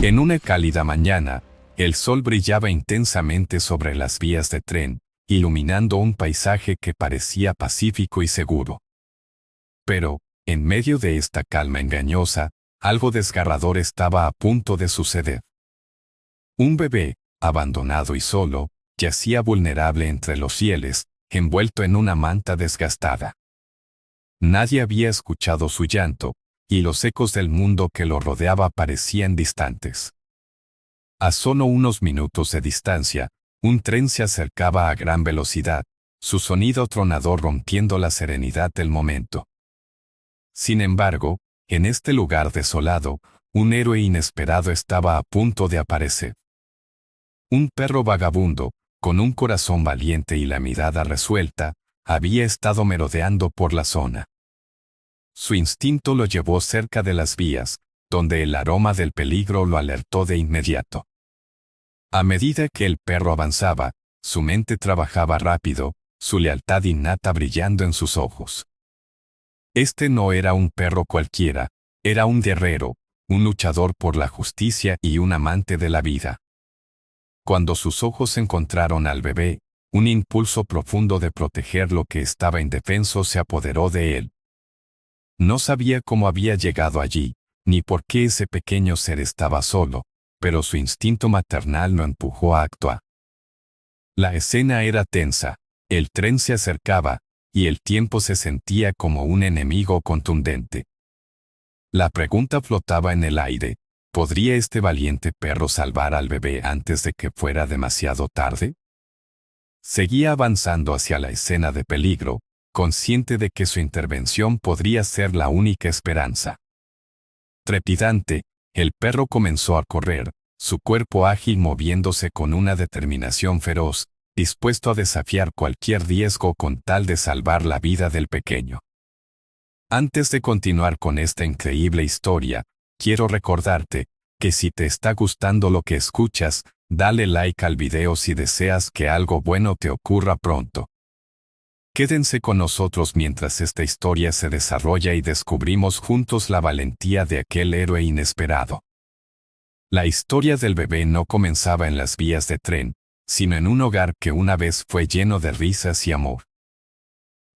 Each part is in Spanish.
En una cálida mañana, el sol brillaba intensamente sobre las vías de tren, iluminando un paisaje que parecía pacífico y seguro. Pero, en medio de esta calma engañosa, algo desgarrador estaba a punto de suceder. Un bebé, abandonado y solo, yacía vulnerable entre los fieles, envuelto en una manta desgastada. Nadie había escuchado su llanto, y los ecos del mundo que lo rodeaba parecían distantes. A solo unos minutos de distancia, un tren se acercaba a gran velocidad, su sonido tronador rompiendo la serenidad del momento. Sin embargo, en este lugar desolado, un héroe inesperado estaba a punto de aparecer. Un perro vagabundo, con un corazón valiente y la mirada resuelta, había estado merodeando por la zona. Su instinto lo llevó cerca de las vías, donde el aroma del peligro lo alertó de inmediato. A medida que el perro avanzaba, su mente trabajaba rápido, su lealtad innata brillando en sus ojos. Este no era un perro cualquiera, era un guerrero, un luchador por la justicia y un amante de la vida. Cuando sus ojos encontraron al bebé, un impulso profundo de proteger lo que estaba indefenso se apoderó de él. No sabía cómo había llegado allí, ni por qué ese pequeño ser estaba solo, pero su instinto maternal lo empujó a actuar. La escena era tensa, el tren se acercaba, y el tiempo se sentía como un enemigo contundente. La pregunta flotaba en el aire: ¿podría este valiente perro salvar al bebé antes de que fuera demasiado tarde? Seguía avanzando hacia la escena de peligro, consciente de que su intervención podría ser la única esperanza. Trepidante, el perro comenzó a correr, su cuerpo ágil moviéndose con una determinación feroz, dispuesto a desafiar cualquier riesgo con tal de salvar la vida del pequeño. Antes de continuar con esta increíble historia, quiero recordarte que si te está gustando lo que escuchas, dale like al video si deseas que algo bueno te ocurra pronto. Quédense con nosotros mientras esta historia se desarrolla y descubrimos juntos la valentía de aquel héroe inesperado. La historia del bebé no comenzaba en las vías de tren, sino en un hogar que una vez fue lleno de risas y amor.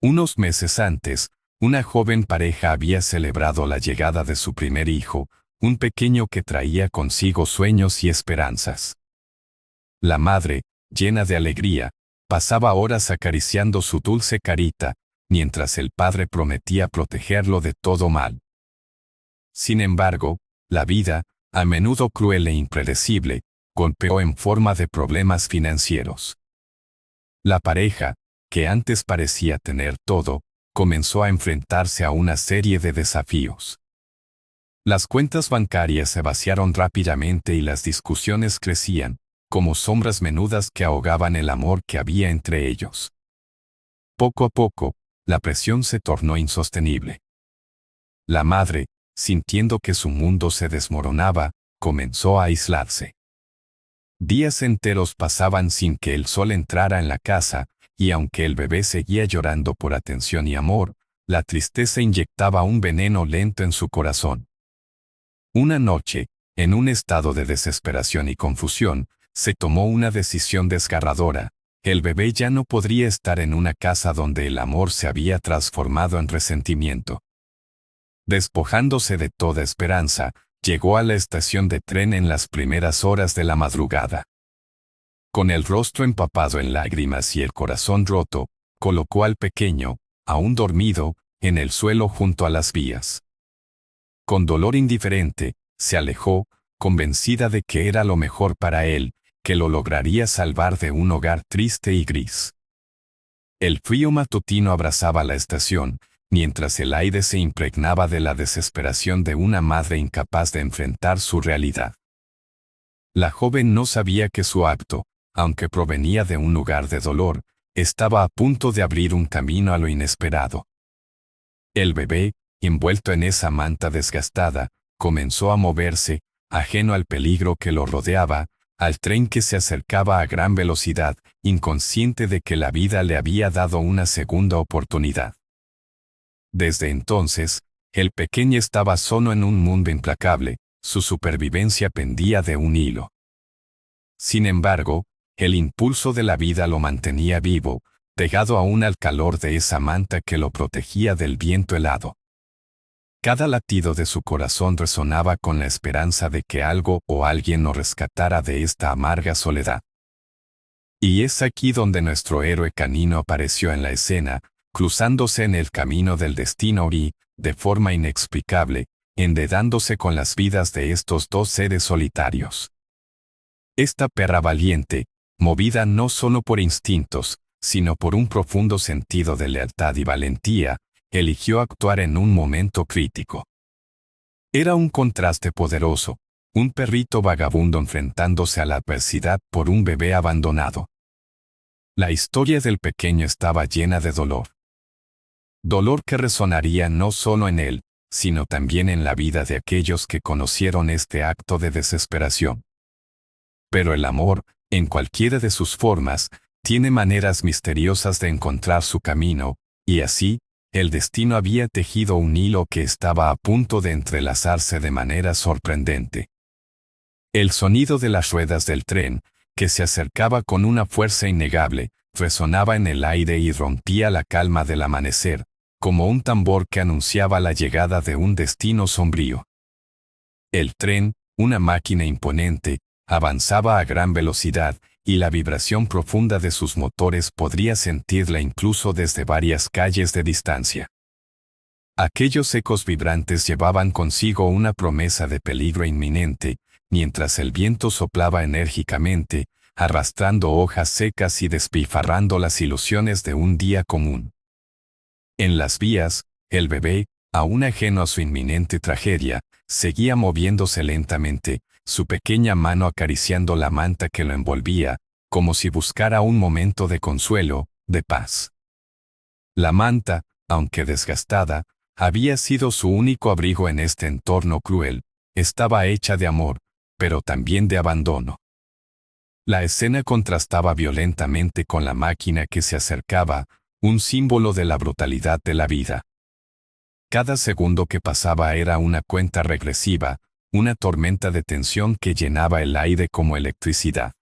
Unos meses antes, una joven pareja había celebrado la llegada de su primer hijo, un pequeño que traía consigo sueños y esperanzas. La madre, llena de alegría, pasaba horas acariciando su dulce carita, mientras el padre prometía protegerlo de todo mal. Sin embargo, la vida, a menudo cruel e impredecible, golpeó en forma de problemas financieros. La pareja, que antes parecía tener todo, comenzó a enfrentarse a una serie de desafíos. Las cuentas bancarias se vaciaron rápidamente y las discusiones crecían, como sombras menudas que ahogaban el amor que había entre ellos. Poco a poco, la presión se tornó insostenible. La madre, sintiendo que su mundo se desmoronaba, comenzó a aislarse. Días enteros pasaban sin que el sol entrara en la casa, y aunque el bebé seguía llorando por atención y amor, la tristeza inyectaba un veneno lento en su corazón. Una noche, en un estado de desesperación y confusión, se tomó una decisión desgarradora: el bebé ya no podría estar en una casa donde el amor se había transformado en resentimiento. Despojándose de toda esperanza, llegó a la estación de tren en las primeras horas de la madrugada. Con el rostro empapado en lágrimas y el corazón roto, colocó al pequeño, aún dormido, en el suelo junto a las vías. Con dolor indiferente, se alejó, convencida de que era lo mejor para él, que lo lograría salvar de un hogar triste y gris. El frío matutino abrazaba la estación, mientras el aire se impregnaba de la desesperación de una madre incapaz de enfrentar su realidad. La joven no sabía que su acto, aunque provenía de un lugar de dolor, estaba a punto de abrir un camino a lo inesperado. El bebé, envuelto en esa manta desgastada, comenzó a moverse, ajeno al peligro que lo rodeaba, al tren que se acercaba a gran velocidad, inconsciente de que la vida le había dado una segunda oportunidad. Desde entonces, el pequeño estaba solo en un mundo implacable, su supervivencia pendía de un hilo. Sin embargo, el impulso de la vida lo mantenía vivo, pegado aún al calor de esa manta que lo protegía del viento helado. Cada latido de su corazón resonaba con la esperanza de que algo o alguien lo rescatara de esta amarga soledad. Y es aquí donde nuestro héroe canino apareció en la escena, cruzándose en el camino del destino y, de forma inexplicable, enredándose con las vidas de estos dos seres solitarios. Esta perra valiente, movida no solo por instintos, sino por un profundo sentido de lealtad y valentía, eligió actuar en un momento crítico. Era un contraste poderoso, un perrito vagabundo enfrentándose a la adversidad por un bebé abandonado. La historia del pequeño estaba llena de dolor. Dolor que resonaría no solo en él, sino también en la vida de aquellos que conocieron este acto de desesperación. Pero el amor, en cualquiera de sus formas, tiene maneras misteriosas de encontrar su camino, y así, el destino había tejido un hilo que estaba a punto de entrelazarse de manera sorprendente. El sonido de las ruedas del tren, que se acercaba con una fuerza innegable, resonaba en el aire y rompía la calma del amanecer, como un tambor que anunciaba la llegada de un destino sombrío. El tren, una máquina imponente, avanzaba a gran velocidad, y la vibración profunda de sus motores podría sentirla incluso desde varias calles de distancia. Aquellos ecos vibrantes llevaban consigo una promesa de peligro inminente, mientras el viento soplaba enérgicamente, arrastrando hojas secas y despilfarrando las ilusiones de un día común. En las vías, el bebé, aún ajeno a su inminente tragedia, seguía moviéndose lentamente, su pequeña mano acariciando la manta que lo envolvía, como si buscara un momento de consuelo, de paz. La manta, aunque desgastada, había sido su único abrigo en este entorno cruel, estaba hecha de amor, pero también de abandono. La escena contrastaba violentamente con la máquina que se acercaba, un símbolo de la brutalidad de la vida. Cada segundo que pasaba era una cuenta regresiva, una tormenta de tensión que llenaba el aire como electricidad.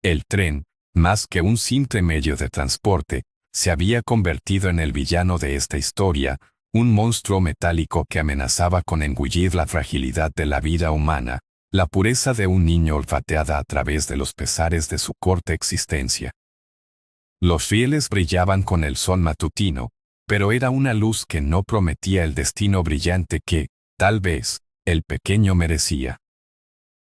El tren, más que un simple medio de transporte, se había convertido en el villano de esta historia, un monstruo metálico que amenazaba con engullir la fragilidad de la vida humana, la pureza de un niño olfateada a través de los pesares de su corta existencia. Los rieles brillaban con el sol matutino, pero era una luz que no prometía el destino brillante que, tal vez, el pequeño merecía.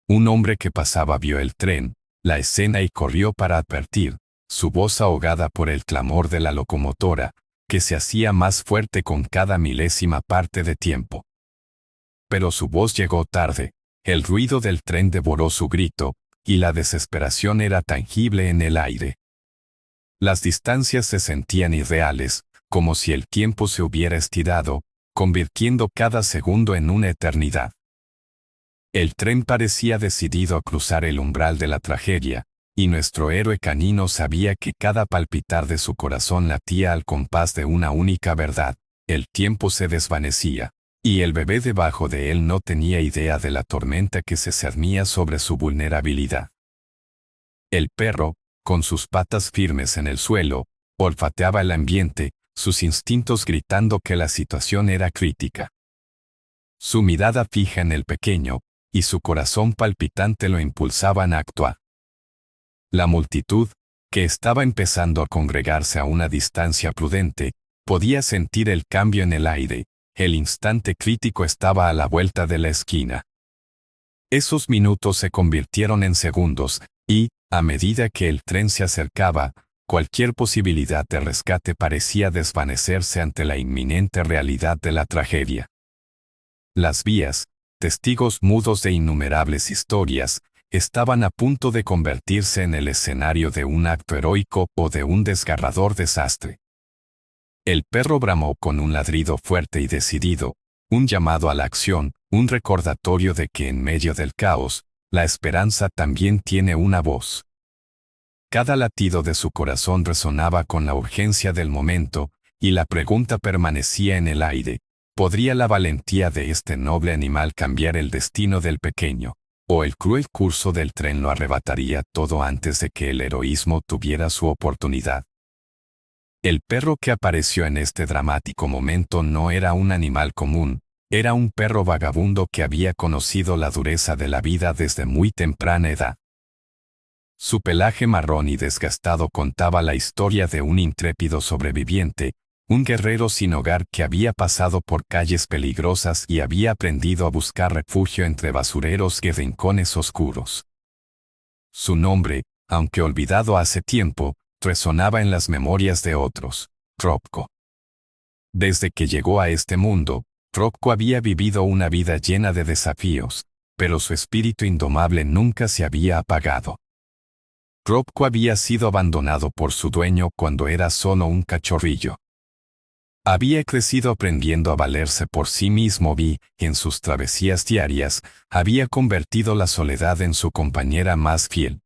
Un hombre que pasaba vio el tren, la escena y corrió para advertir, su voz ahogada por el clamor de la locomotora, que se hacía más fuerte con cada milésima parte de tiempo. Pero su voz llegó tarde, el ruido del tren devoró su grito, y la desesperación era tangible en el aire. Las distancias se sentían irreales, como si el tiempo se hubiera estirado, convirtiendo cada segundo en una eternidad. El tren parecía decidido a cruzar el umbral de la tragedia, y nuestro héroe canino sabía que cada palpitar de su corazón latía al compás de una única verdad: el tiempo se desvanecía, y el bebé debajo de él no tenía idea de la tormenta que se cernía sobre su vulnerabilidad. El perro, con sus patas firmes en el suelo, olfateaba el ambiente, sus instintos gritando que la situación era crítica. Su mirada fija en el pequeño, y su corazón palpitante lo impulsaban a actuar. La multitud, que estaba empezando a congregarse a una distancia prudente, podía sentir el cambio en el aire, el instante crítico estaba a la vuelta de la esquina. Esos minutos se convirtieron en segundos, y, a medida que el tren se acercaba, cualquier posibilidad de rescate parecía desvanecerse ante la inminente realidad de la tragedia. Las vías, testigos mudos de innumerables historias, estaban a punto de convertirse en el escenario de un acto heroico o de un desgarrador desastre. El perro bramó con un ladrido fuerte y decidido, un llamado a la acción, un recordatorio de que en medio del caos, la esperanza también tiene una voz. Cada latido de su corazón resonaba con la urgencia del momento, y la pregunta permanecía en el aire: ¿Podría la valentía de este noble animal cambiar el destino del pequeño? ¿O el cruel curso del tren lo arrebataría todo antes de que el heroísmo tuviera su oportunidad? El perro que apareció en este dramático momento no era un animal común, era un perro vagabundo que había conocido la dureza de la vida desde muy temprana edad. Su pelaje marrón y desgastado contaba la historia de un intrépido sobreviviente, un guerrero sin hogar que había pasado por calles peligrosas y había aprendido a buscar refugio entre basureros y rincones oscuros. Su nombre, aunque olvidado hace tiempo, resonaba en las memorias de otros: Robko. Desde que llegó a este mundo, Robko había vivido una vida llena de desafíos, pero su espíritu indomable nunca se había apagado. Robko había sido abandonado por su dueño cuando era solo un cachorrillo. Había crecido aprendiendo a valerse por sí mismo y, en sus travesías diarias, había convertido la soledad en su compañera más fiel.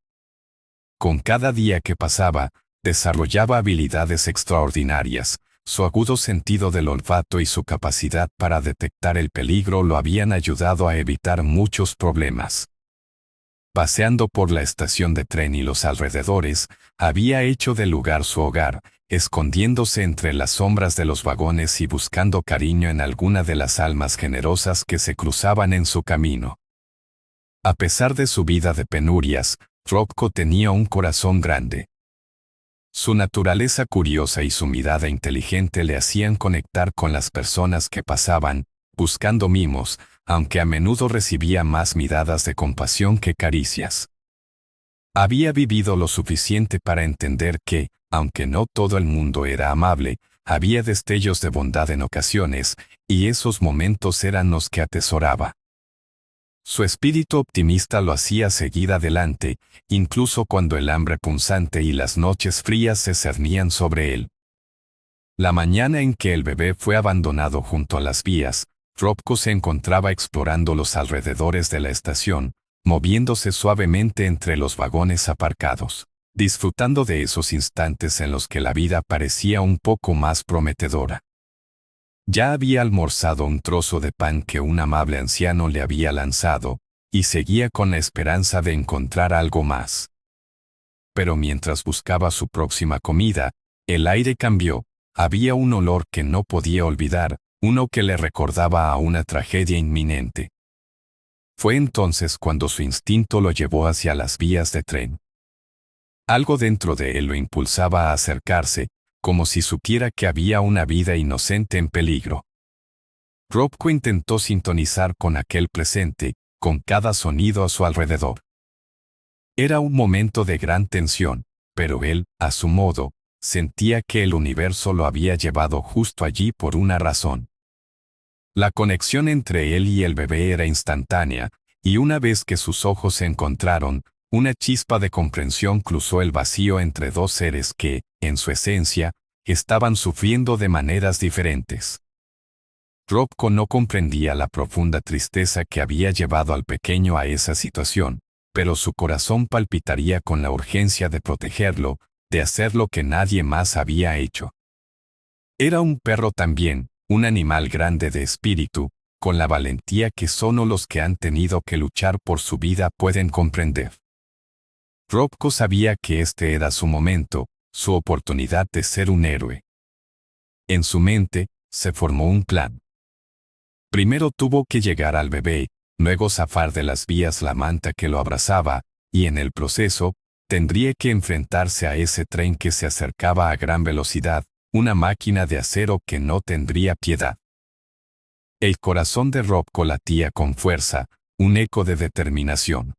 Con cada día que pasaba, desarrollaba habilidades extraordinarias. Su agudo sentido del olfato y su capacidad para detectar el peligro lo habían ayudado a evitar muchos problemas. Paseando por la estación de tren y los alrededores, había hecho del lugar su hogar, escondiéndose entre las sombras de los vagones y buscando cariño en alguna de las almas generosas que se cruzaban en su camino. A pesar de su vida de penurias, Robko tenía un corazón grande. Su naturaleza curiosa y su mirada inteligente le hacían conectar con las personas que pasaban, buscando mimos, aunque a menudo recibía más miradas de compasión que caricias. Había vivido lo suficiente para entender que, aunque no todo el mundo era amable, había destellos de bondad en ocasiones, y esos momentos eran los que atesoraba. Su espíritu optimista lo hacía seguir adelante, incluso cuando el hambre punzante y las noches frías se cernían sobre él. La mañana en que el bebé fue abandonado junto a las vías, Robko se encontraba explorando los alrededores de la estación, moviéndose suavemente entre los vagones aparcados, disfrutando de esos instantes en los que la vida parecía un poco más prometedora. Ya había almorzado un trozo de pan que un amable anciano le había lanzado, y seguía con la esperanza de encontrar algo más. Pero mientras buscaba su próxima comida, el aire cambió. Había un olor que no podía olvidar, uno que le recordaba a una tragedia inminente. Fue entonces cuando su instinto lo llevó hacia las vías de tren. Algo dentro de él lo impulsaba a acercarse, como si supiera que había una vida inocente en peligro. Robko intentó sintonizar con aquel presente, con cada sonido a su alrededor. Era un momento de gran tensión, pero él, a su modo, sentía que el universo lo había llevado justo allí por una razón. La conexión entre él y el bebé era instantánea, y una vez que sus ojos se encontraron, una chispa de comprensión cruzó el vacío entre dos seres que, en su esencia, estaban sufriendo de maneras diferentes. Robko no comprendía la profunda tristeza que había llevado al pequeño a esa situación, pero su corazón palpitaría con la urgencia de protegerlo, de hacer lo que nadie más había hecho. Era un perro también, un animal grande de espíritu, con la valentía que solo los que han tenido que luchar por su vida pueden comprender. Robko sabía que este era su momento, su oportunidad de ser un héroe. En su mente, se formó un plan. Primero tuvo que llegar al bebé, luego zafar de las vías la manta que lo abrazaba, y en el proceso, tendría que enfrentarse a ese tren que se acercaba a gran velocidad, una máquina de acero que no tendría piedad. El corazón de Robko latía con fuerza, un eco de determinación.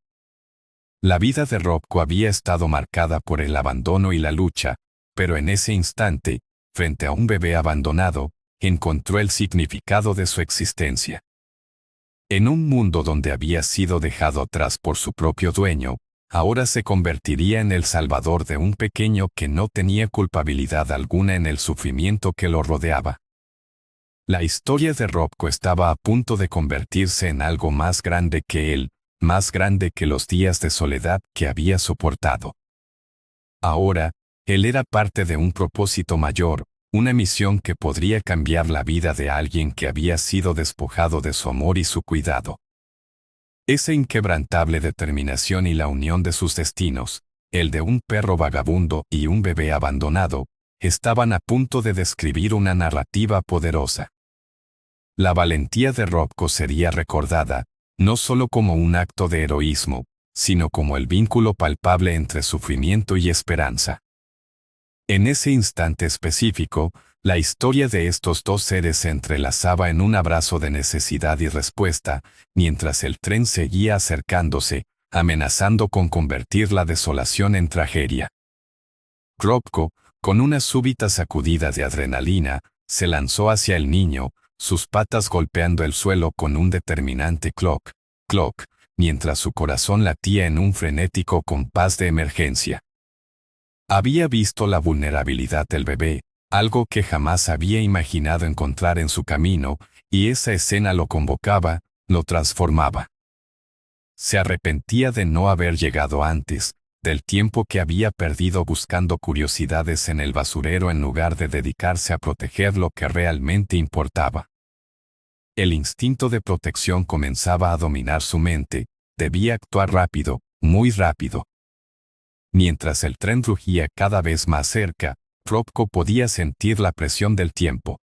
La vida de Robko había estado marcada por el abandono y la lucha, pero en ese instante, frente a un bebé abandonado, encontró el significado de su existencia. En un mundo donde había sido dejado atrás por su propio dueño, ahora se convertiría en el salvador de un pequeño que no tenía culpabilidad alguna en el sufrimiento que lo rodeaba. La historia de Robko estaba a punto de convertirse en algo más grande que él, más grande que los días de soledad que había soportado. Ahora, él era parte de un propósito mayor, una misión que podría cambiar la vida de alguien que había sido despojado de su amor y su cuidado. Esa inquebrantable determinación y la unión de sus destinos, el de un perro vagabundo y un bebé abandonado, estaban a punto de describir una narrativa poderosa. La valentía de Robko sería recordada, no solo como un acto de heroísmo, sino como el vínculo palpable entre sufrimiento y esperanza. En ese instante específico, la historia de estos dos seres se entrelazaba en un abrazo de necesidad y respuesta, mientras el tren seguía acercándose, amenazando con convertir la desolación en tragedia. Robko, con una súbita sacudida de adrenalina, se lanzó hacia el niño, sus patas golpeando el suelo con un determinante cloc, cloc, mientras su corazón latía en un frenético compás de emergencia. Había visto la vulnerabilidad del bebé, algo que jamás había imaginado encontrar en su camino, y esa escena lo convocaba, lo transformaba. Se arrepentía de no haber llegado antes, del tiempo que había perdido buscando curiosidades en el basurero en lugar de dedicarse a proteger lo que realmente importaba. El instinto de protección comenzaba a dominar su mente, debía actuar rápido, muy rápido. Mientras el tren rugía cada vez más cerca, Robko podía sentir la presión del tiempo.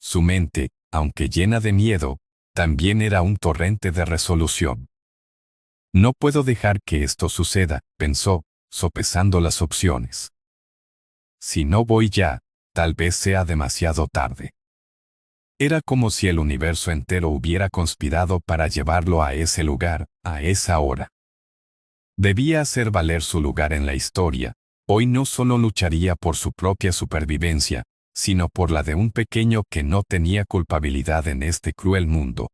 Su mente, aunque llena de miedo, también era un torrente de resolución. No puedo dejar que esto suceda, pensó, sopesando las opciones. Si no voy ya, tal vez sea demasiado tarde. Era como si el universo entero hubiera conspirado para llevarlo a ese lugar, a esa hora. Debía hacer valer su lugar en la historia. Hoy no solo lucharía por su propia supervivencia, sino por la de un pequeño que no tenía culpabilidad en este cruel mundo.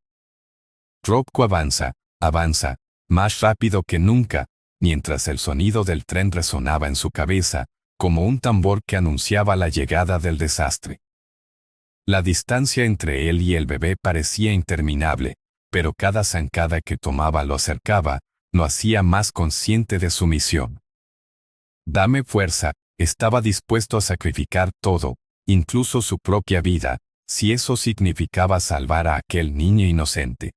Robko avanza, más rápido que nunca, mientras el sonido del tren resonaba en su cabeza, como un tambor que anunciaba la llegada del desastre. La distancia entre él y el bebé parecía interminable, pero cada zancada que tomaba lo acercaba, lo hacía más consciente de su misión. Dame fuerza, estaba dispuesto a sacrificar todo, incluso su propia vida, si eso significaba salvar a aquel niño inocente.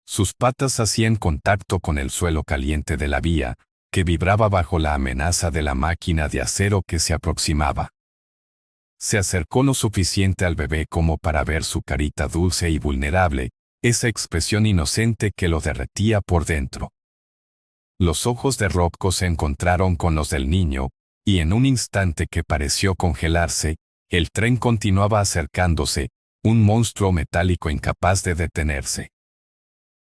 Sus patas hacían contacto con el suelo caliente de la vía, que vibraba bajo la amenaza de la máquina de acero que se aproximaba. Se acercó lo suficiente al bebé como para ver su carita dulce y vulnerable, esa expresión inocente que lo derretía por dentro. Los ojos de Robko se encontraron con los del niño, y en un instante que pareció congelarse, el tren continuaba acercándose, un monstruo metálico incapaz de detenerse.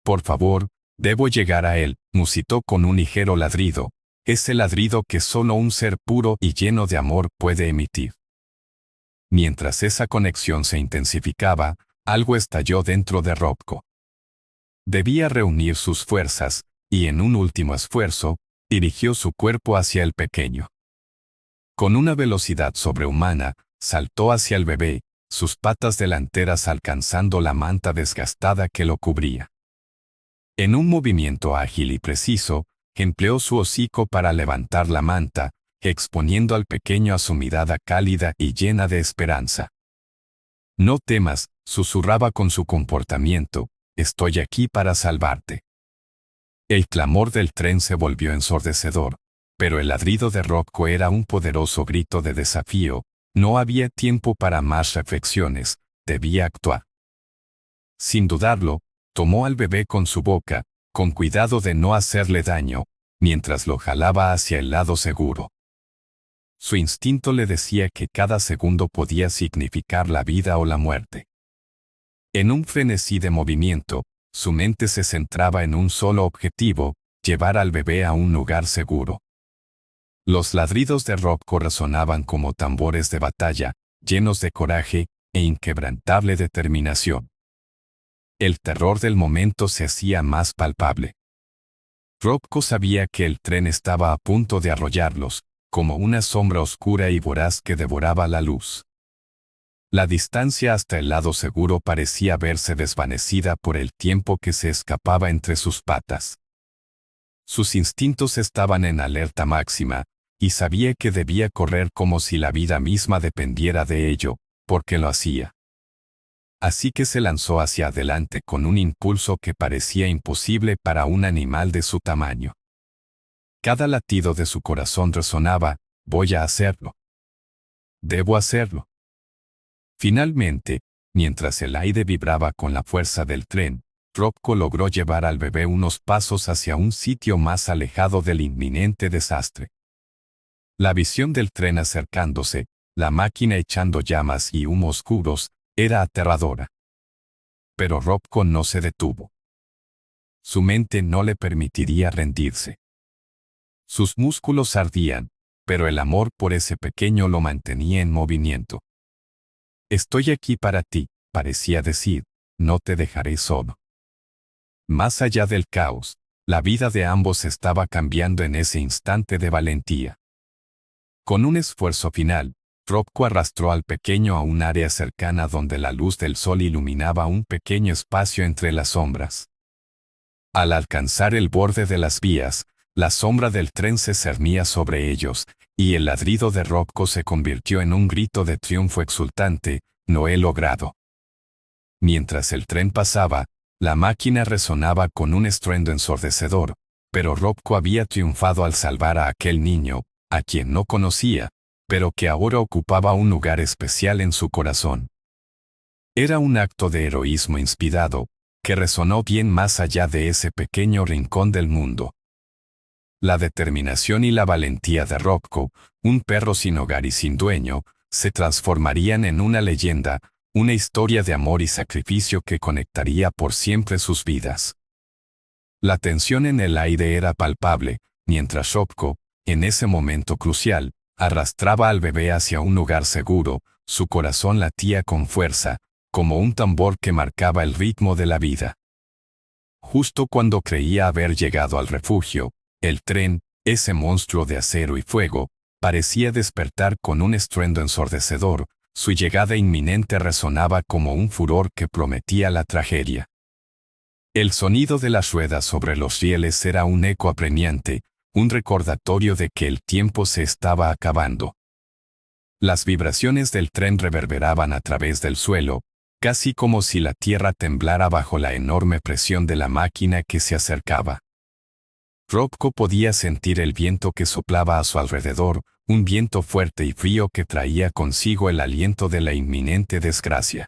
Por favor, debo llegar a él, musitó con un ligero ladrido, ese ladrido que solo un ser puro y lleno de amor puede emitir. Mientras esa conexión se intensificaba, algo estalló dentro de Robko. Debía reunir sus fuerzas, y en un último esfuerzo, dirigió su cuerpo hacia el pequeño. Con una velocidad sobrehumana, saltó hacia el bebé, sus patas delanteras alcanzando la manta desgastada que lo cubría. En un movimiento ágil y preciso, empleó su hocico para levantar la manta, exponiendo al pequeño a su mirada cálida y llena de esperanza. No temas, susurraba con su comportamiento, estoy aquí para salvarte. El clamor del tren se volvió ensordecedor, pero el ladrido de Robko era un poderoso grito de desafío, no había tiempo para más reflexiones, debía actuar. Sin dudarlo, tomó al bebé con su boca, con cuidado de no hacerle daño, mientras lo jalaba hacia el lado seguro. Su instinto le decía que cada segundo podía significar la vida o la muerte. En un frenesí de movimiento, su mente se centraba en un solo objetivo, llevar al bebé a un lugar seguro. Los ladridos de Robko resonaban como tambores de batalla, llenos de coraje e inquebrantable determinación. El terror del momento se hacía más palpable. Robko sabía que el tren estaba a punto de arrollarlos, como una sombra oscura y voraz que devoraba la luz. La distancia hasta el lado seguro parecía verse desvanecida por el tiempo que se escapaba entre sus patas. Sus instintos estaban en alerta máxima, y sabía que debía correr como si la vida misma dependiera de ello, porque lo hacía. Así que se lanzó hacia adelante con un impulso que parecía imposible para un animal de su tamaño. Cada latido de su corazón resonaba: voy a hacerlo. Debo hacerlo. Finalmente, mientras el aire vibraba con la fuerza del tren, Robko logró llevar al bebé unos pasos hacia un sitio más alejado del inminente desastre. La visión del tren acercándose, la máquina echando llamas y humo oscuros, era aterradora. Pero Robko no se detuvo. Su mente no le permitiría rendirse. Sus músculos ardían, pero el amor por ese pequeño lo mantenía en movimiento. Estoy aquí para ti, parecía decir, no te dejaré solo. Más allá del caos, la vida de ambos estaba cambiando en ese instante de valentía. Con un esfuerzo final, Robko arrastró al pequeño a un área cercana donde la luz del sol iluminaba un pequeño espacio entre las sombras. Al alcanzar el borde de las vías, la sombra del tren se cernía sobre ellos, y el ladrido de Robko se convirtió en un grito de triunfo exultante: «Lo he logrado». Mientras el tren pasaba, la máquina resonaba con un estruendo ensordecedor, pero Robko había triunfado al salvar a aquel niño, a quien no conocía, pero que ahora ocupaba un lugar especial en su corazón. Era un acto de heroísmo inspirado, que resonó bien más allá de ese pequeño rincón del mundo. La determinación y la valentía de Robko, un perro sin hogar y sin dueño, se transformarían en una leyenda, una historia de amor y sacrificio que conectaría por siempre sus vidas. La tensión en el aire era palpable, mientras Robko, en ese momento crucial, arrastraba al bebé hacia un lugar seguro. Su corazón latía con fuerza, como un tambor que marcaba el ritmo de la vida. Justo cuando creía haber llegado al refugio, el tren, ese monstruo de acero y fuego, parecía despertar con un estruendo ensordecedor. Su llegada inminente resonaba como un furor que prometía la tragedia. El sonido de las ruedas sobre los rieles era un eco apremiante, un recordatorio de que el tiempo se estaba acabando. Las vibraciones del tren reverberaban a través del suelo, casi como si la tierra temblara bajo la enorme presión de la máquina que se acercaba. Robko podía sentir el viento que soplaba a su alrededor, un viento fuerte y frío que traía consigo el aliento de la inminente desgracia.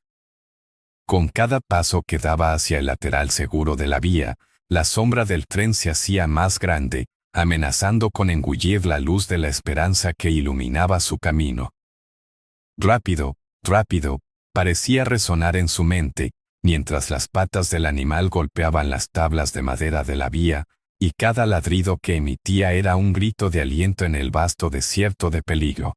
Con cada paso que daba hacia el lateral seguro de la vía, la sombra del tren se hacía más grande, amenazando con engullir la luz de la esperanza que iluminaba su camino. Rápido, rápido, parecía resonar en su mente, mientras las patas del animal golpeaban las tablas de madera de la vía, y cada ladrido que emitía era un grito de aliento en el vasto desierto de peligro.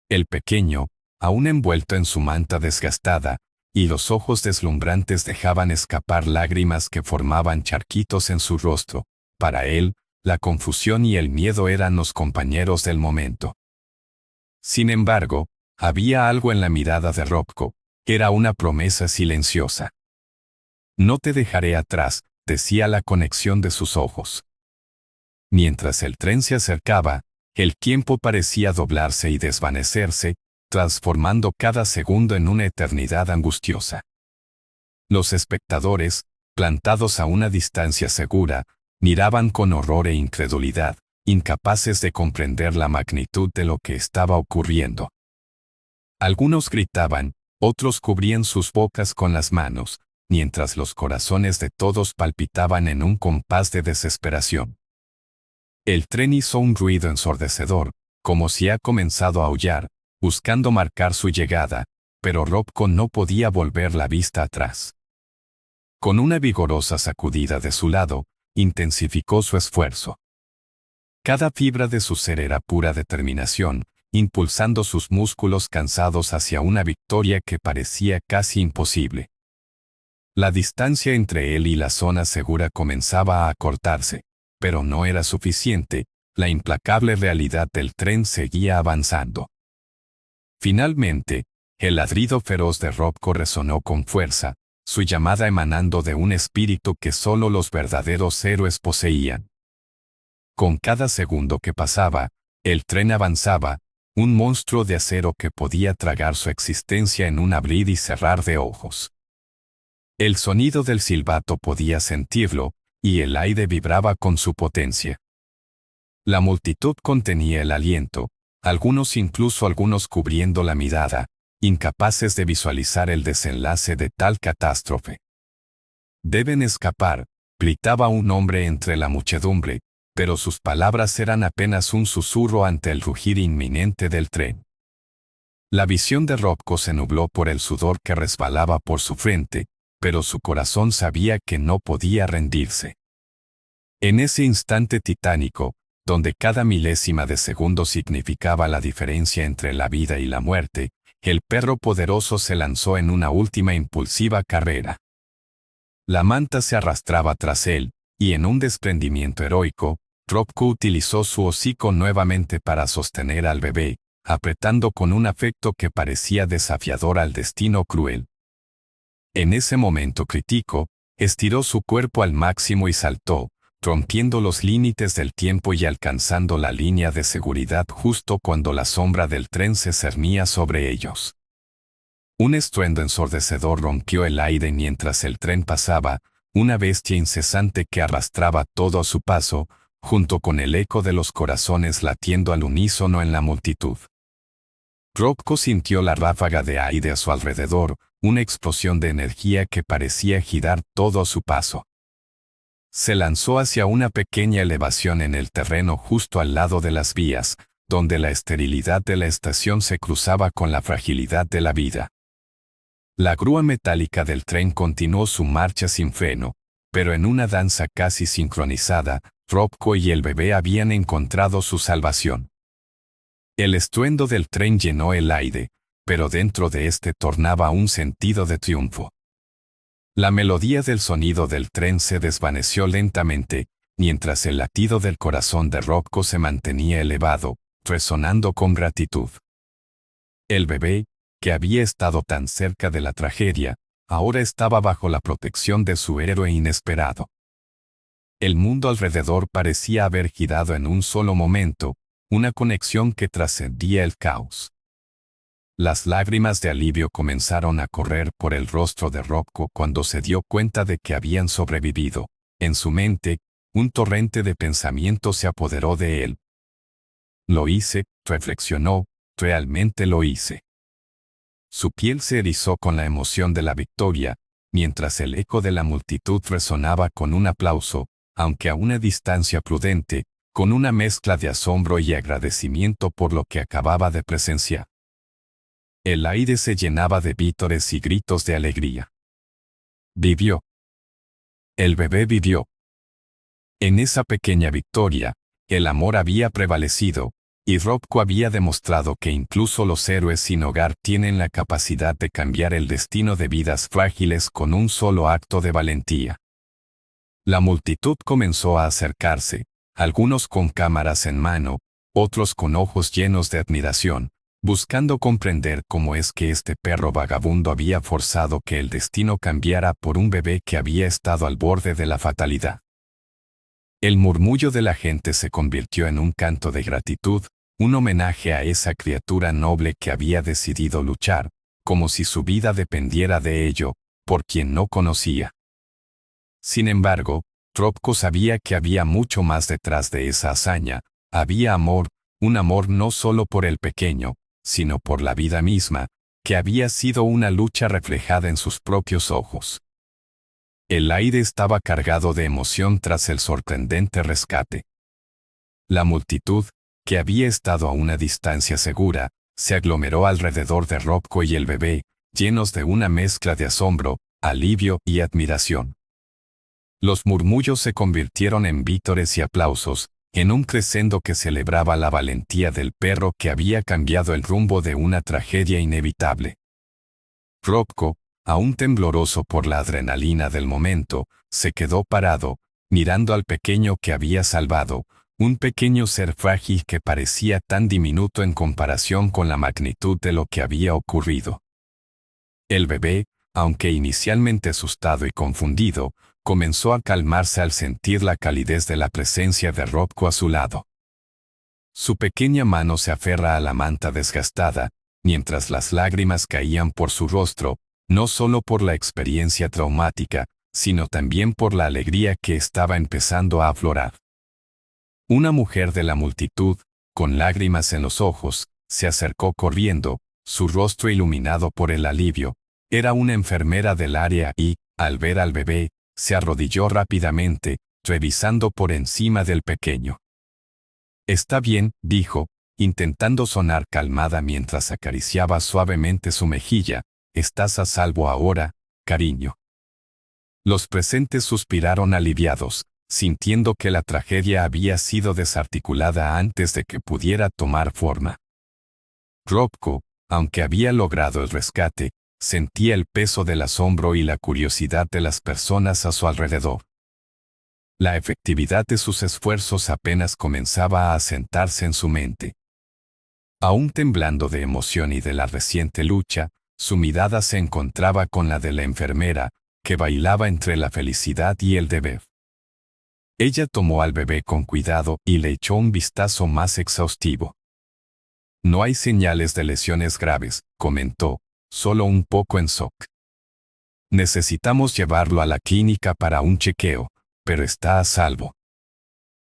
El pequeño, aún envuelto en su manta desgastada, y los ojos deslumbrantes dejaban escapar lágrimas que formaban charquitos en su rostro. Para él, la confusión y el miedo eran los compañeros del momento. Sin embargo, había algo en la mirada de Robko, que era una promesa silenciosa. «No te dejaré atrás», decía la conexión de sus ojos. Mientras el tren se acercaba, el tiempo parecía doblarse y desvanecerse, transformando cada segundo en una eternidad angustiosa. Los espectadores, plantados a una distancia segura, miraban con horror e incredulidad, incapaces de comprender la magnitud de lo que estaba ocurriendo. Algunos gritaban, otros cubrían sus bocas con las manos, mientras los corazones de todos palpitaban en un compás de desesperación. El tren hizo un ruido ensordecedor, como si ha comenzado a aullar, buscando marcar su llegada, pero Robko no podía volver la vista atrás. Con una vigorosa sacudida de su lado, intensificó su esfuerzo. Cada fibra de su ser era pura determinación, impulsando sus músculos cansados hacia una victoria que parecía casi imposible. La distancia entre él y la zona segura comenzaba a acortarse, pero no era suficiente. La implacable realidad del tren seguía avanzando. Finalmente, el ladrido feroz de Robko resonó con fuerza, su llamada emanando de un espíritu que solo los verdaderos héroes poseían. Con cada segundo que pasaba, El tren avanzaba, un monstruo de acero que podía tragar su existencia en un abrir y cerrar de ojos. El sonido del silbato podía sentirlo, y el aire vibraba con su potencia. La multitud contenía el aliento, algunos cubriendo la mirada, incapaces de visualizar el desenlace de tal catástrofe. «Deben escapar», gritaba un hombre entre la muchedumbre, pero sus palabras eran apenas un susurro ante el rugir inminente del tren. La visión de Robko se nubló por el sudor que resbalaba por su frente, pero su corazón sabía que no podía rendirse. En ese instante titánico, donde cada milésima de segundo significaba la diferencia entre la vida y la muerte, el perro poderoso se lanzó en una última impulsiva carrera. La manta se arrastraba tras él, y en un desprendimiento heroico, Robko utilizó su hocico nuevamente para sostener al bebé, apretando con un afecto que parecía desafiador al destino cruel. En ese momento crítico, estiró su cuerpo al máximo y saltó, rompiendo los límites del tiempo y alcanzando la línea de seguridad justo cuando la sombra del tren se cernía sobre ellos. Un estruendo ensordecedor rompió el aire mientras el tren pasaba, una bestia incesante que arrastraba todo a su paso, junto con el eco de los corazones latiendo al unísono en la multitud. Robko sintió la ráfaga de aire a su alrededor, una explosión de energía que parecía girar todo a su paso. Se lanzó hacia una pequeña elevación en el terreno justo al lado de las vías, donde la esterilidad de la estación se cruzaba con la fragilidad de la vida. La grúa metálica del tren continuó su marcha sin freno, pero en una danza casi sincronizada, Robko y el bebé habían encontrado su salvación. El estruendo del tren llenó el aire, pero dentro de este tornaba un sentido de triunfo. La melodía del sonido del tren se desvaneció lentamente, mientras el latido del corazón de Robko se mantenía elevado, resonando con gratitud. El bebé, que había estado tan cerca de la tragedia, ahora estaba bajo la protección de su héroe inesperado. El mundo alrededor parecía haber girado en un solo momento, una conexión que trascendía el caos. Las lágrimas de alivio comenzaron a correr por el rostro de Robko cuando se dio cuenta de que habían sobrevivido. En su mente, un torrente de pensamientos se apoderó de él. Lo hice, reflexionó, realmente lo hice. Su piel se erizó con la emoción de la victoria, mientras el eco de la multitud resonaba con un aplauso, aunque a una distancia prudente, con una mezcla de asombro y agradecimiento por lo que acababa de presenciar. El aire se llenaba de vítores y gritos de alegría. Vivió. El bebé vivió. En esa pequeña victoria, el amor había prevalecido, y Robko había demostrado que incluso los héroes sin hogar tienen la capacidad de cambiar el destino de vidas frágiles con un solo acto de valentía. La multitud comenzó a acercarse, algunos con cámaras en mano, otros con ojos llenos de admiración, buscando comprender cómo es que este perro vagabundo había forzado que el destino cambiara por un bebé que había estado al borde de la fatalidad. El murmullo de la gente se convirtió en un canto de gratitud, un homenaje a esa criatura noble que había decidido luchar, como si su vida dependiera de ello, por quien no conocía. Sin embargo, Robko sabía que había mucho más detrás de esa hazaña. Había amor, un amor no solo por el pequeño, sino por la vida misma, que había sido una lucha reflejada en sus propios ojos. El aire estaba cargado de emoción tras el sorprendente rescate. La multitud, que había estado a una distancia segura, se aglomeró alrededor de Robko y el bebé, llenos de una mezcla de asombro, alivio y admiración. Los murmullos se convirtieron en vítores y aplausos, en un crescendo que celebraba la valentía del perro que había cambiado el rumbo de una tragedia inevitable. Robko, aún tembloroso por la adrenalina del momento, se quedó parado, mirando al pequeño que había salvado, un pequeño ser frágil que parecía tan diminuto en comparación con la magnitud de lo que había ocurrido. El bebé, aunque inicialmente asustado y confundido, comenzó a calmarse al sentir la calidez de la presencia de Robko a su lado. Su pequeña mano se aferra a la manta desgastada, mientras las lágrimas caían por su rostro, no solo por la experiencia traumática, sino también por la alegría que estaba empezando a aflorar. Una mujer de la multitud, con lágrimas en los ojos, se acercó corriendo, su rostro iluminado por el alivio. Era una enfermera del área y, al ver al bebé, se arrodilló rápidamente, revisando por encima del pequeño. «Está bien», dijo, intentando sonar calmada mientras acariciaba suavemente su mejilla. «Estás a salvo ahora, cariño». Los presentes suspiraron aliviados, sintiendo que la tragedia había sido desarticulada antes de que pudiera tomar forma. Robko, aunque había logrado el rescate, sentía el peso del asombro y la curiosidad de las personas a su alrededor. La efectividad de sus esfuerzos apenas comenzaba a asentarse en su mente. Aún temblando de emoción y de la reciente lucha, su mirada se encontraba con la de la enfermera, que bailaba entre la felicidad y el deber. Ella tomó al bebé con cuidado y le echó un vistazo más exhaustivo. «No hay señales de lesiones graves», comentó, «solo un poco en shock. Necesitamos llevarlo a la clínica para un chequeo, pero está a salvo».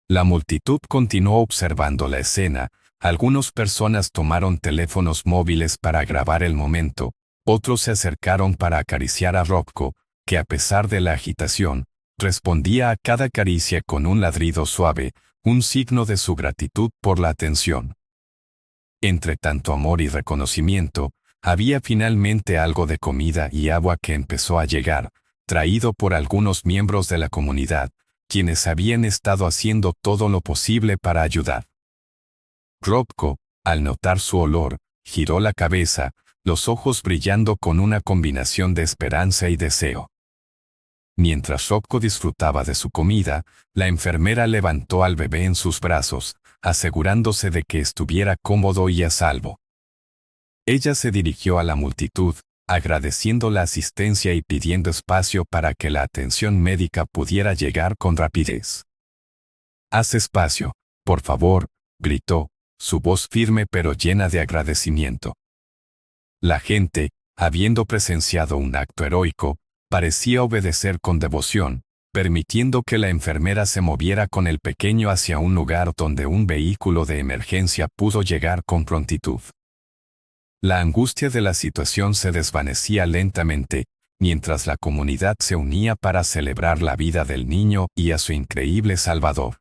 La multitud continuó observando la escena. Algunas personas tomaron teléfonos móviles para grabar el momento, otros se acercaron para acariciar a Robko, que a pesar de la agitación, respondía a cada caricia con un ladrido suave, un signo de su gratitud por la atención. Entre tanto amor y reconocimiento, había finalmente algo de comida y agua que empezó a llegar, traído por algunos miembros de la comunidad, quienes habían estado haciendo todo lo posible para ayudar. Robko, al notar su olor, giró la cabeza, los ojos brillando con una combinación de esperanza y deseo. Mientras Robko disfrutaba de su comida, la enfermera levantó al bebé en sus brazos, asegurándose de que estuviera cómodo y a salvo. Ella se dirigió a la multitud, agradeciendo la asistencia y pidiendo espacio para que la atención médica pudiera llegar con rapidez. «Haz espacio, por favor», gritó, su voz firme pero llena de agradecimiento. La gente, habiendo presenciado un acto heroico, parecía obedecer con devoción, permitiendo que la enfermera se moviera con el pequeño hacia un lugar donde un vehículo de emergencia pudo llegar con prontitud. La angustia de la situación se desvanecía lentamente, mientras la comunidad se unía para celebrar la vida del niño y a su increíble salvador.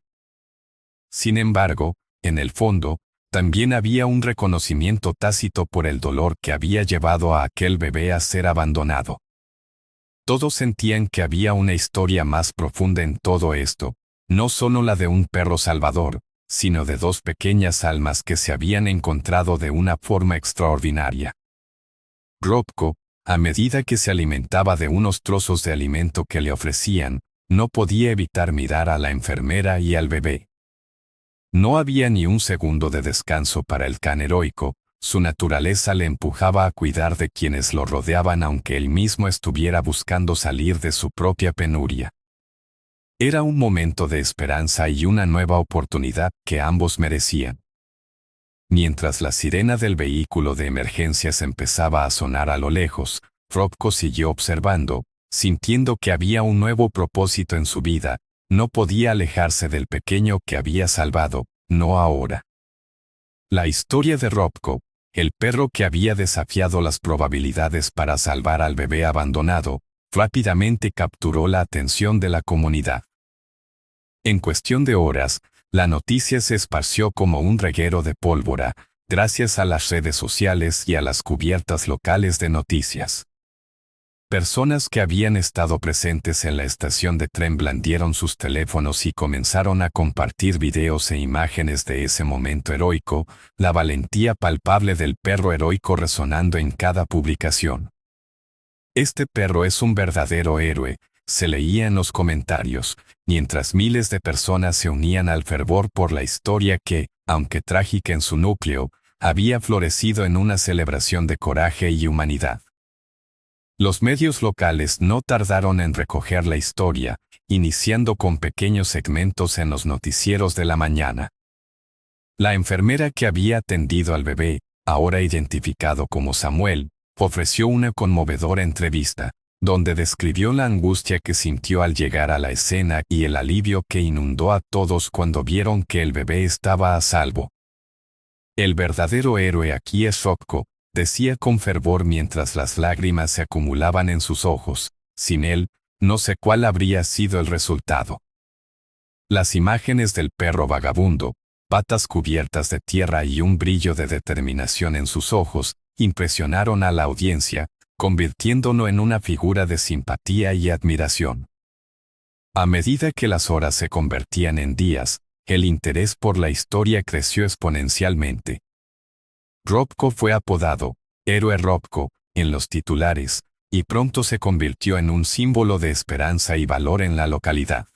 Sin embargo, en el fondo, también había un reconocimiento tácito por el dolor que había llevado a aquel bebé a ser abandonado. Todos sentían que había una historia más profunda en todo esto, no solo la de un perro salvador, sino de dos pequeñas almas que se habían encontrado de una forma extraordinaria. Robko, a medida que se alimentaba de unos trozos de alimento que le ofrecían, no podía evitar mirar a la enfermera y al bebé. No había ni un segundo de descanso para el can heroico, su naturaleza le empujaba a cuidar de quienes lo rodeaban aunque él mismo estuviera buscando salir de su propia penuria. Era un momento de esperanza y una nueva oportunidad que ambos merecían. Mientras la sirena del vehículo de emergencias empezaba a sonar a lo lejos, Robko siguió observando, sintiendo que había un nuevo propósito en su vida. No podía alejarse del pequeño que había salvado, no ahora. La historia de Robko, el perro que había desafiado las probabilidades para salvar al bebé abandonado, rápidamente capturó la atención de la comunidad. En cuestión de horas, la noticia se esparció como un reguero de pólvora, gracias a las redes sociales y a las cubiertas locales de noticias. Personas que habían estado presentes en la estación de tren blandieron sus teléfonos y comenzaron a compartir videos e imágenes de ese momento heroico, la valentía palpable del perro heroico resonando en cada publicación. «Este perro es un verdadero héroe», se leía en los comentarios, mientras miles de personas se unían al fervor por la historia que, aunque trágica en su núcleo, había florecido en una celebración de coraje y humanidad. Los medios locales no tardaron en recoger la historia, iniciando con pequeños segmentos en los noticieros de la mañana. La enfermera que había atendido al bebé, ahora identificado como Samuel, ofreció una conmovedora entrevista, donde describió la angustia que sintió al llegar a la escena y el alivio que inundó a todos cuando vieron que el bebé estaba a salvo. El verdadero héroe aquí es Robko, decía con fervor mientras las lágrimas se acumulaban en sus ojos. Sin él, no sé cuál habría sido el resultado. Las imágenes del perro vagabundo, patas cubiertas de tierra y un brillo de determinación en sus ojos, impresionaron a la audiencia, convirtiéndolo en una figura de simpatía y admiración. A medida que las horas se convertían en días, el interés por la historia creció exponencialmente. Robko fue apodado Héroe Robko en los titulares, y pronto se convirtió en un símbolo de esperanza y valor en la localidad.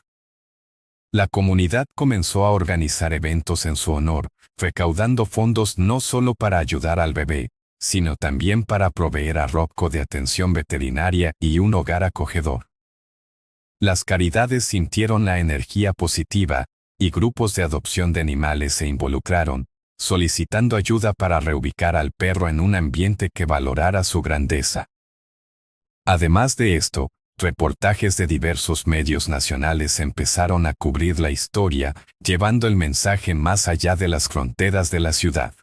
La comunidad comenzó a organizar eventos en su honor, recaudando fondos no solo para ayudar al bebé, sino también para proveer a Robko de atención veterinaria y un hogar acogedor. Las caridades sintieron la energía positiva, y grupos de adopción de animales se involucraron, solicitando ayuda para reubicar al perro en un ambiente que valorara su grandeza. Además de esto, reportajes de diversos medios nacionales empezaron a cubrir la historia, llevando el mensaje más allá de las fronteras de la ciudad.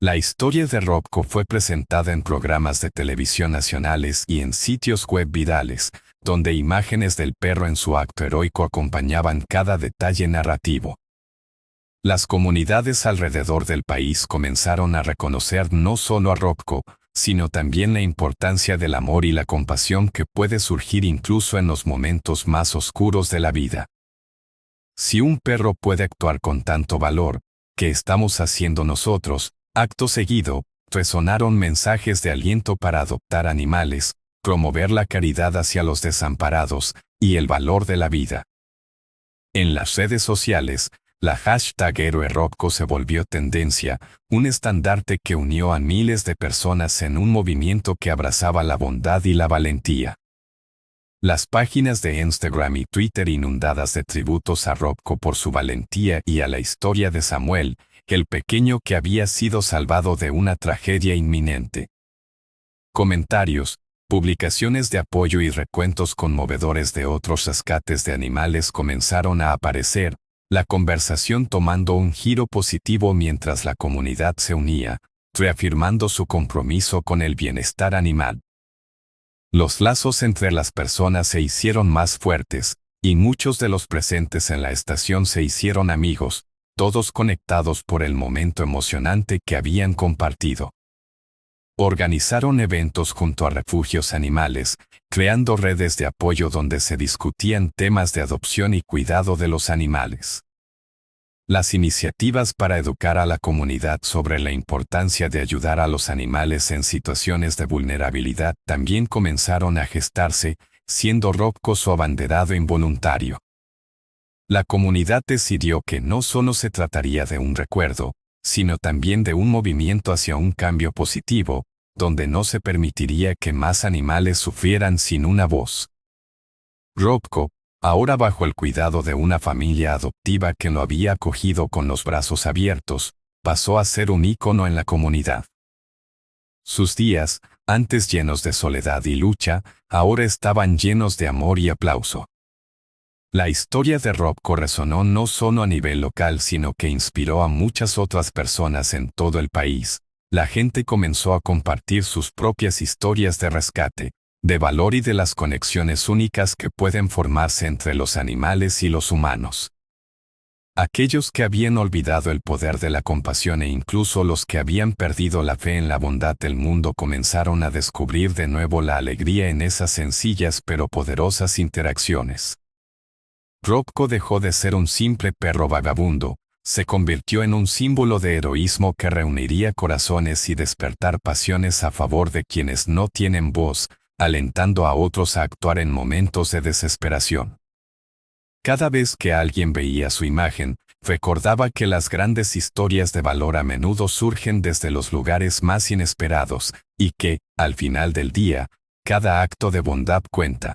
La historia de Robko fue presentada en programas de televisión nacionales y en sitios web virales, donde imágenes del perro en su acto heroico acompañaban cada detalle narrativo. Las comunidades alrededor del país comenzaron a reconocer no solo a Robko, sino también la importancia del amor y la compasión que puede surgir incluso en los momentos más oscuros de la vida. Si un perro puede actuar con tanto valor, ¿qué estamos haciendo nosotros? Acto seguido, resonaron mensajes de aliento para adoptar animales, promover la caridad hacia los desamparados y el valor de la vida. En las redes sociales, la hashtag Héroe Robko se volvió tendencia, un estandarte que unió a miles de personas en un movimiento que abrazaba la bondad y la valentía. Las páginas de Instagram y Twitter inundadas de tributos a Robko por su valentía y a la historia de Samuel, el pequeño que había sido salvado de una tragedia inminente. Comentarios, publicaciones de apoyo y recuentos conmovedores de otros rescates de animales comenzaron a aparecer, la conversación tomando un giro positivo mientras la comunidad se unía, reafirmando su compromiso con el bienestar animal. Los lazos entre las personas se hicieron más fuertes, y muchos de los presentes en la estación se hicieron amigos, todos conectados por el momento emocionante que habían compartido. Organizaron eventos junto a refugios animales, creando redes de apoyo donde se discutían temas de adopción y cuidado de los animales. Las iniciativas para educar a la comunidad sobre la importancia de ayudar a los animales en situaciones de vulnerabilidad también comenzaron a gestarse, siendo Robko su abanderado involuntario. La comunidad decidió que no solo se trataría de un recuerdo, sino también de un movimiento hacia un cambio positivo, donde no se permitiría que más animales sufrieran sin una voz. Robko, ahora bajo el cuidado de una familia adoptiva que lo había acogido con los brazos abiertos, pasó a ser un ícono en la comunidad. Sus días, antes llenos de soledad y lucha, ahora estaban llenos de amor y aplauso. La historia de Robko resonó no solo a nivel local sino que inspiró a muchas otras personas en todo el país. La gente comenzó a compartir sus propias historias de rescate, de valor y de las conexiones únicas que pueden formarse entre los animales y los humanos. Aquellos que habían olvidado el poder de la compasión e incluso los que habían perdido la fe en la bondad del mundo comenzaron a descubrir de nuevo la alegría en esas sencillas pero poderosas interacciones. Robko dejó de ser un simple perro vagabundo, se convirtió en un símbolo de heroísmo que reuniría corazones y despertar pasiones a favor de quienes no tienen voz, alentando a otros a actuar en momentos de desesperación. Cada vez que alguien veía su imagen, recordaba que las grandes historias de valor a menudo surgen desde los lugares más inesperados, y que, al final del día, cada acto de bondad cuenta.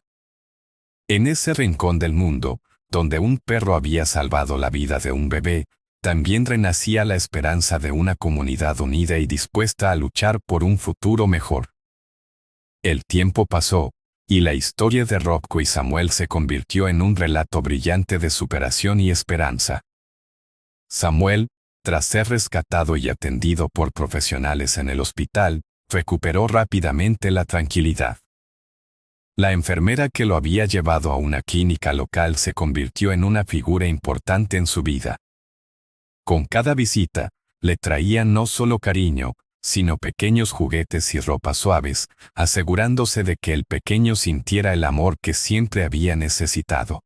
En ese rincón del mundo, donde un perro había salvado la vida de un bebé, también renacía la esperanza de una comunidad unida y dispuesta a luchar por un futuro mejor. El tiempo pasó, y la historia de Robko y Samuel se convirtió en un relato brillante de superación y esperanza. Samuel, tras ser rescatado y atendido por profesionales en el hospital, recuperó rápidamente la tranquilidad. La enfermera que lo había llevado a una clínica local se convirtió en una figura importante en su vida. Con cada visita, le traían no solo cariño, sino pequeños juguetes y ropas suaves, asegurándose de que el pequeño sintiera el amor que siempre había necesitado.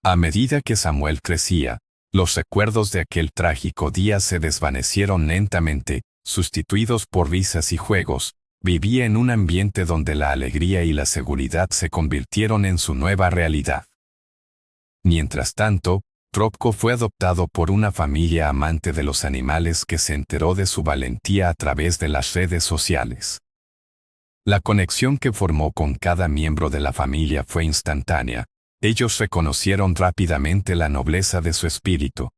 A medida que Samuel crecía, los recuerdos de aquel trágico día se desvanecieron lentamente, sustituidos por risas y juegos. Vivía en un ambiente donde la alegría y la seguridad se convirtieron en su nueva realidad. Mientras tanto, Robko fue adoptado por una familia amante de los animales que se enteró de su valentía a través de las redes sociales. La conexión que formó con cada miembro de la familia fue instantánea. Ellos reconocieron rápidamente la nobleza de su espíritu.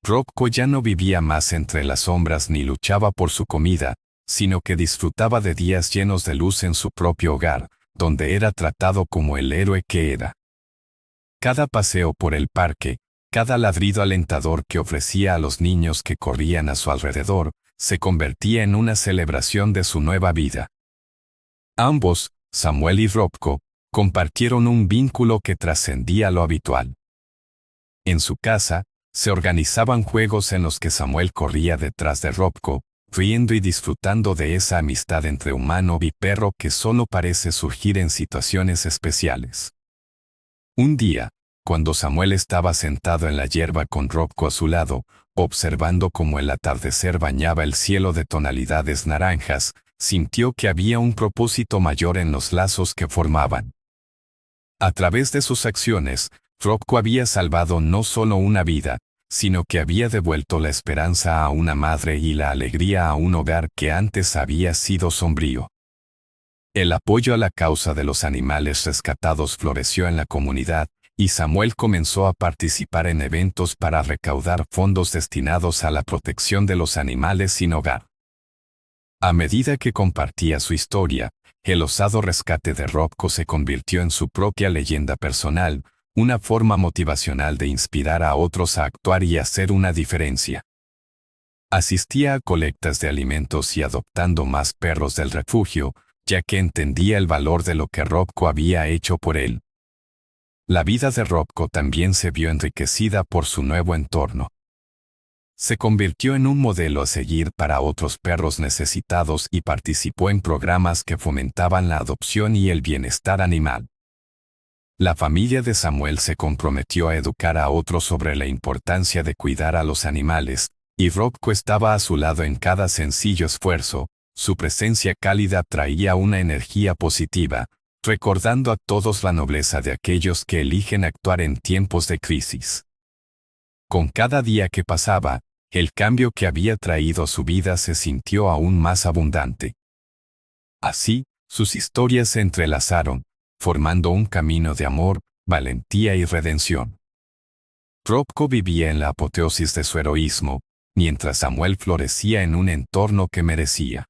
Robko ya no vivía más entre las sombras ni luchaba por su comida, sino que disfrutaba de días llenos de luz en su propio hogar, donde era tratado como el héroe que era. Cada paseo por el parque, cada ladrido alentador que ofrecía a los niños que corrían a su alrededor, se convertía en una celebración de su nueva vida. Ambos, Samuel y Robko, compartieron un vínculo que trascendía lo habitual. En su casa, se organizaban juegos en los que Samuel corría detrás de Robko, riendo y disfrutando de esa amistad entre humano y perro que solo parece surgir en situaciones especiales. Un día, cuando Samuel estaba sentado en la hierba con Robko a su lado, observando cómo el atardecer bañaba el cielo de tonalidades naranjas, sintió que había un propósito mayor en los lazos que formaban. A través de sus acciones, Robko había salvado no solo una vida, sino que había devuelto la esperanza a una madre y la alegría a un hogar que antes había sido sombrío. El apoyo a la causa de los animales rescatados floreció en la comunidad, y Samuel comenzó a participar en eventos para recaudar fondos destinados a la protección de los animales sin hogar. A medida que compartía su historia, el osado rescate de Robko se convirtió en su propia leyenda personal, una forma motivacional de inspirar a otros a actuar y hacer una diferencia. Asistía a colectas de alimentos y adoptando más perros del refugio, ya que entendía el valor de lo que Robko había hecho por él. La vida de Robko también se vio enriquecida por su nuevo entorno. Se convirtió en un modelo a seguir para otros perros necesitados y participó en programas que fomentaban la adopción y el bienestar animal. La familia de Samuel se comprometió a educar a otros sobre la importancia de cuidar a los animales, y Robko estaba a su lado en cada sencillo esfuerzo. Su presencia cálida traía una energía positiva, recordando a todos la nobleza de aquellos que eligen actuar en tiempos de crisis. Con cada día que pasaba, el cambio que había traído a su vida se sintió aún más abundante. Así, sus historias se entrelazaron, formando un camino de amor, valentía y redención. Robko vivía en la apoteosis de su heroísmo, mientras Samuel florecía en un entorno que merecía.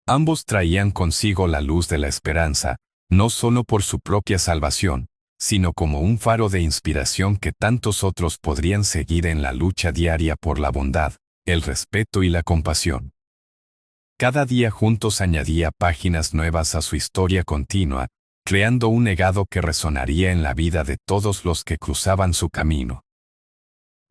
Ambos traían consigo la luz de la esperanza, no solo por su propia salvación, sino como un faro de inspiración que tantos otros podrían seguir en la lucha diaria por la bondad, el respeto y la compasión. Cada día juntos añadía páginas nuevas a su historia continua, creando un legado que resonaría en la vida de todos los que cruzaban su camino.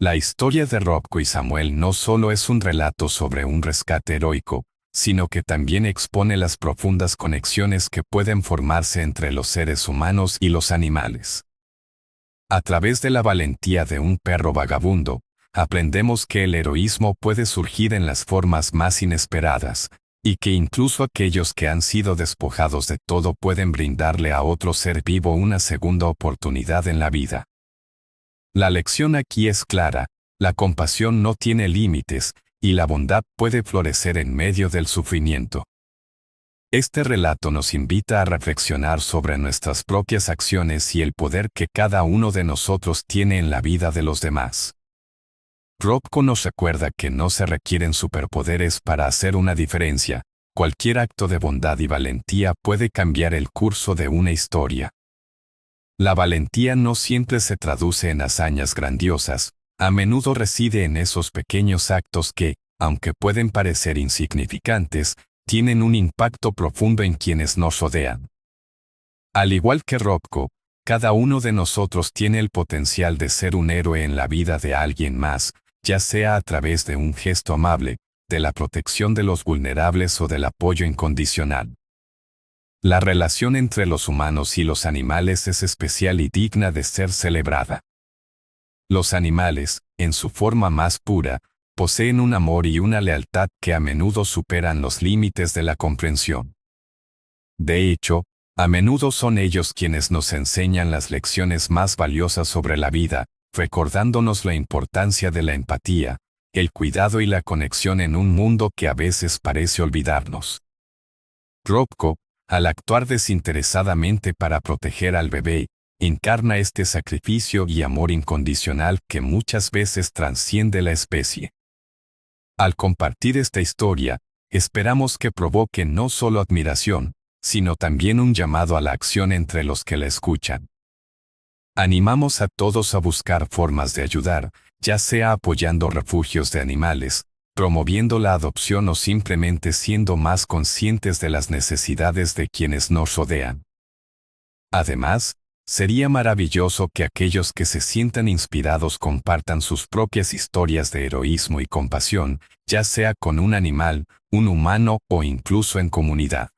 La historia de Robko y Samuel no solo es un relato sobre un rescate heroico, sino que también expone las profundas conexiones que pueden formarse entre los seres humanos y los animales. A través de la valentía de un perro vagabundo, aprendemos que el heroísmo puede surgir en las formas más inesperadas, y que incluso aquellos que han sido despojados de todo pueden brindarle a otro ser vivo una segunda oportunidad en la vida. La lección aquí es clara: la compasión no tiene límites, y la bondad puede florecer en medio del sufrimiento. Este relato nos invita a reflexionar sobre nuestras propias acciones y el poder que cada uno de nosotros tiene en la vida de los demás. Robko nos recuerda que no se requieren superpoderes para hacer una diferencia. Cualquier acto de bondad y valentía puede cambiar el curso de una historia. La valentía no siempre se traduce en hazañas grandiosas, a menudo reside en esos pequeños actos que, aunque pueden parecer insignificantes, tienen un impacto profundo en quienes nos rodean. Al igual que Robko, cada uno de nosotros tiene el potencial de ser un héroe en la vida de alguien más, ya sea a través de un gesto amable, de la protección de los vulnerables o del apoyo incondicional. La relación entre los humanos y los animales es especial y digna de ser celebrada. Los animales, en su forma más pura, poseen un amor y una lealtad que a menudo superan los límites de la comprensión. De hecho, a menudo son ellos quienes nos enseñan las lecciones más valiosas sobre la vida, recordándonos la importancia de la empatía, el cuidado y la conexión en un mundo que a veces parece olvidarnos. Robko, al actuar desinteresadamente para proteger al bebé, encarna este sacrificio y amor incondicional que muchas veces trasciende la especie. Al compartir esta historia, esperamos que provoque no solo admiración, sino también un llamado a la acción entre los que la escuchan. Animamos a todos a buscar formas de ayudar, ya sea apoyando refugios de animales, promoviendo la adopción o simplemente siendo más conscientes de las necesidades de quienes nos rodean. Además, sería maravilloso que aquellos que se sientan inspirados compartan sus propias historias de heroísmo y compasión, ya sea con un animal, un humano o incluso en comunidad.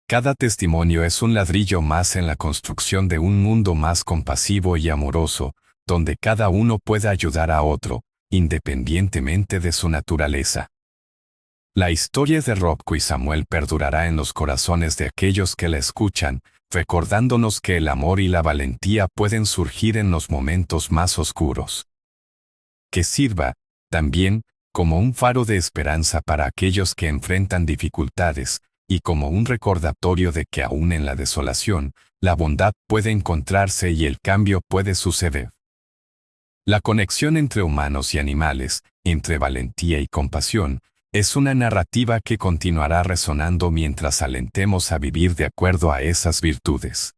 Cada testimonio es un ladrillo más en la construcción de un mundo más compasivo y amoroso, donde cada uno pueda ayudar a otro, independientemente de su naturaleza. La historia de Robko y Samuel perdurará en los corazones de aquellos que la escuchan, recordándonos que el amor y la valentía pueden surgir en los momentos más oscuros. Que sirva, también, como un faro de esperanza para aquellos que enfrentan dificultades, y como un recordatorio de que aún en la desolación, la bondad puede encontrarse y el cambio puede suceder. La conexión entre humanos y animales, entre valentía y compasión, es una narrativa que continuará resonando mientras alentemos a vivir de acuerdo a esas virtudes.